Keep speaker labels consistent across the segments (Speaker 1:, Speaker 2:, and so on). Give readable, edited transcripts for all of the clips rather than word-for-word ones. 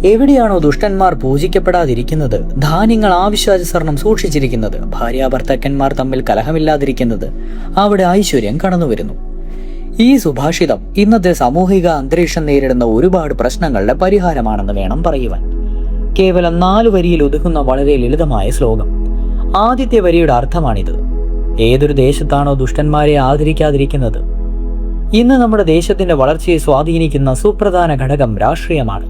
Speaker 1: എവിടെയാണോ ദുഷ്ടന്മാർ പൂജിക്കപ്പെടാതിരിക്കുന്നത്, ധാന്യങ്ങൾ ആവശ്യാനുസരണം സൂക്ഷിച്ചിരിക്കുന്നത്, ഭാര്യാഭർത്താക്കന്മാർ തമ്മിൽ കലഹമില്ലാതിരിക്കുന്നത്, അവിടെ ഐശ്വര്യം കടന്നുവരുന്നു. ഈ സുഭാഷിതം ഇന്നത്തെ സാമൂഹിക അന്തരീക്ഷം നേരിടുന്ന ഒരുപാട് പ്രശ്നങ്ങളുടെ പരിഹാരമാണെന്ന് വേണം പറയുവാൻ. കേവലം 4 വരിയിൽ ഒതുക്കുന്ന വളരെ ലളിതമായ ശ്ലോകം. ആദ്യത്തെ വരിയുടെ അർത്ഥമാണിത്: ഏതൊരു ദേശത്താണോ ദുഷ്ടന്മാരെ ആദരിക്കാതിരിക്കുന്നത്. ഇന്ന് നമ്മുടെ ദേശത്തിന്റെ വളർച്ചയെ സ്വാധീനിക്കുന്ന സുപ്രധാന ഘടകം രാഷ്ട്രീയമാണ്.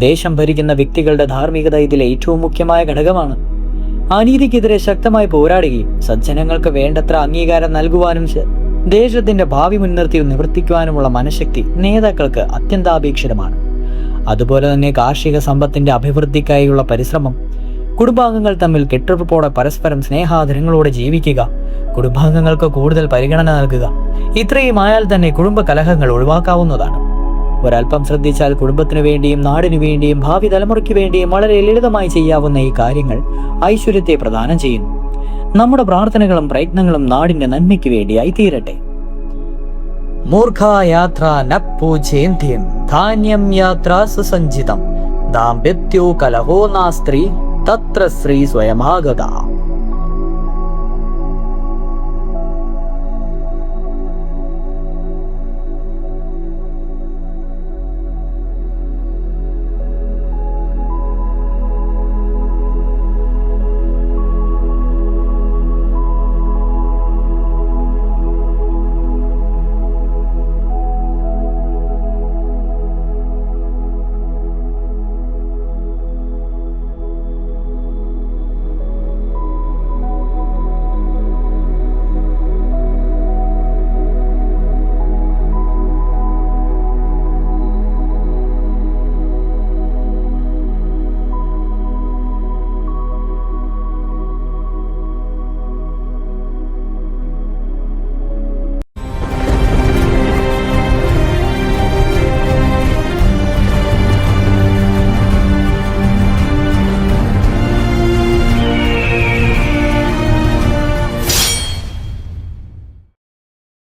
Speaker 1: ദേശം ഭരിക്കുന്ന വ്യക്തികളുടെ ധാർമ്മികത ഇതിലെ ഏറ്റവും മുഖ്യമായ ഘടകമാണ്. അനീതിക്കെതിരെ ശക്തമായി പോരാടുകയും സജ്ജനങ്ങൾക്ക് വേണ്ടത്ര അംഗീകാരം നൽകുവാനും ദേശത്തിന്റെ ഭാവി മുൻനിർത്തി നിവർത്തിക്കുവാനുമുള്ള മനഃശക്തി നേതാക്കൾക്ക് അത്യന്താപേക്ഷിതമാണ്. അതുപോലെ തന്നെ കാർഷിക സമ്പത്തിന്റെ അഭിവൃദ്ധിക്കായുള്ള പരിശ്രമം, കുടുംബാംഗങ്ങൾ തമ്മിൽ കെട്ടുറപ്പോടെ പരസ്പരം സ്നേഹാദരങ്ങളോടെ ജീവിക്കുക, കുടുംബാംഗങ്ങൾക്ക് കൂടുതൽ പരിഗണന നൽകുക, ഇത്രയും ആയാൽ തന്നെ കുടുംബ കലഹങ്ങൾ ഒഴിവാക്കാവുന്നതാണ്. ഒരൽപ്പം ശ്രദ്ധിച്ചാൽ കുടുംബത്തിനു വേണ്ടിയും നാടിനു വേണ്ടിയും ഭാവി തലമുറയ്ക്ക് വേണ്ടിയും വളരെ ലളിതമായി ചെയ്യാവുന്ന ഈ കാര്യങ്ങൾ ഐശ്വര്യത്തെ പ്രദാനം ചെയ്യുന്നു. നമ്മുടെ പ്രാർത്ഥനകളും പ്രയത്നങ്ങളും നാടിന്റെ നന്മയ്ക്ക് വേണ്ടിയായി തീരട്ടെ. മൂർഖയാത്ര ന പൂജേന്ത്യം ധാന്യം യാത്ര സുസഞ്ചിതം ദാമ്പത്യോ കലഹോ നാസ്ത്രീ തത്ര ശ്രീ സ്വയമാഗത.